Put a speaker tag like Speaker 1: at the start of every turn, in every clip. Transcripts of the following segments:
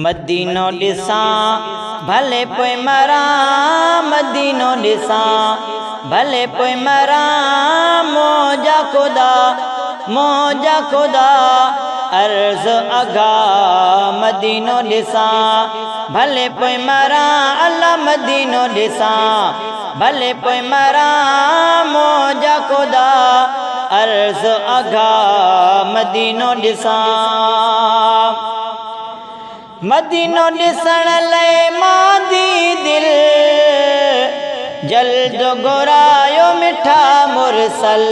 Speaker 1: मदीनो ॾिसां भले पोइ मरां, मदीनो ॾिसां भले पोइ मरां। मौजा खुदा, मौजा खुदा अर्ज़ अगा। मदीनो ॾिसां भले पोइ मरां, अल्लाह मदीनो ॾिसां भले पोइ मरां। मौजा खुदा अर्ज़ अगा मदीनो ॾिसां। मदीनो ॾिसण लाइ मादी दिल जल्द घुरायो मिठा मुरसल।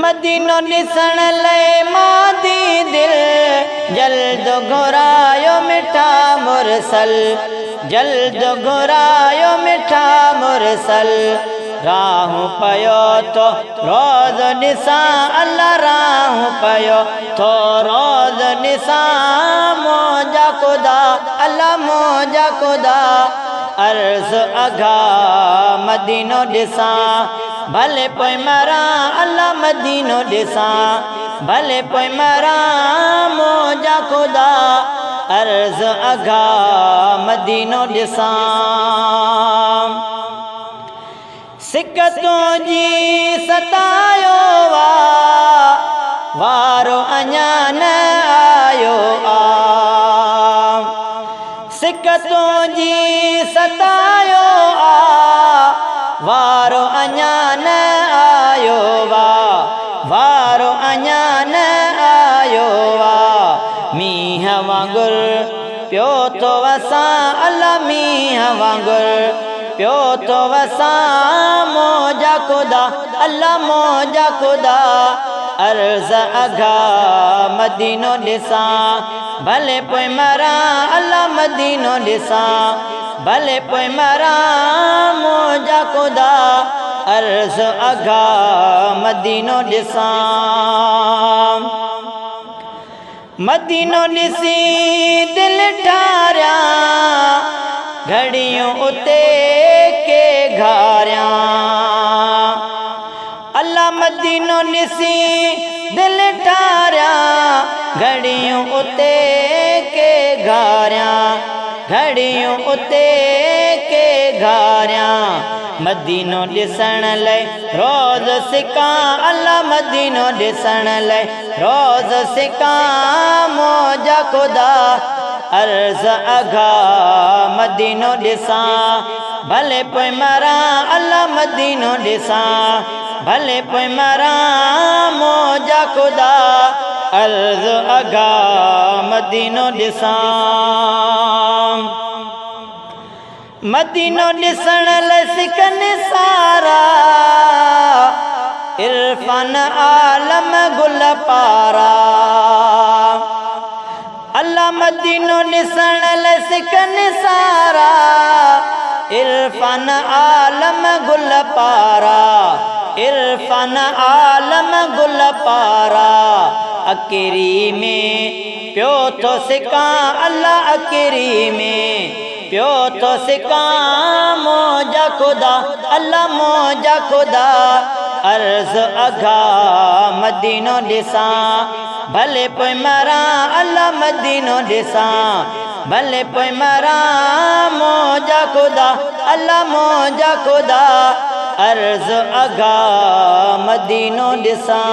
Speaker 1: मदीनो ॾिसण लाइ मादी दिल जल्द घुरायो मिठा मुरसल। जल्द घुरायो मिठा मुरसल। राहूं पयो तो रोज़ ॾिसां, अल्लाह राहूं पयो तो रोज़ ॾिसां। मौजा खुदा, अल्लाह मौजा खुदा अर्ज़ अगा। मदीनो ॾिसां भले पोइ मरां, अल्लाह मदीनो ॾिसां भले पोइ मरां। मौजा खुदा अर्ज़ अगा मदीनो ॾिसां। सिकतों जी सतायो वारो अञा न आयो आ। सिकतों जी सतायो वारो अञा न आयो वारो अञा न आयो आ। मींह वांगुर पियो तो वसां, अल्लाह मींह वांगुर पियो तो वसां। मौजा खुदा, अल्लाह मौजा खुदा अर्ज़ अगा। मदीनो ॾिसां भले पोइ मरां, अल्लाह मदीनो ॾिसां भले पोइ मरां। मौजा खुदा अर्ज़ अगा मदीनो ॾिसां। मदीनो ॾिसी दिल ठारियां, घड़ियूं उते के घारियां। अल्लाह मदीनो ॾिसी दिल ठारियां, घड़ियूं उते के घारियां। घड़ियूं उते के घारियां। मदीनो ॾिसण लाइ रोज़ सिकां, अल्लाह मदीनो ॾिसण लाइ रोज़ सिकां। मौजा खुदा अर्ज़ अगा मदीनो ॾिसां भले पोइ मरां, अल्लाह मदीनो ॾिसां भले पोइ मरां। मौजा खुदा अर्ज़ अगा मदीनो ॾिसां। मदीनो ॾिसण लाइ सिकनि सारा, इरफान आलम गुल पारा। अल्लाह मदीनो ॾिसण लाइ सिकनि सारा, इरफान आलम गुल पारा। इरफान आलम गुल पारा। अकेरी में पियो तो सिकां, अल्लाह अकेरी में पियो तो सिकां। मौजा खुदा, अल्लाह मौजा खुदा अर्ज़ अगा मदीनो ॾिसां भले पोइ मरां, अल्लाह मदीनो ॾिसां भले पोइ मरां। मौजा खुदा, अल्लाह मौजा खुदा अर्ज़ अगा मदीनो ॾिसां।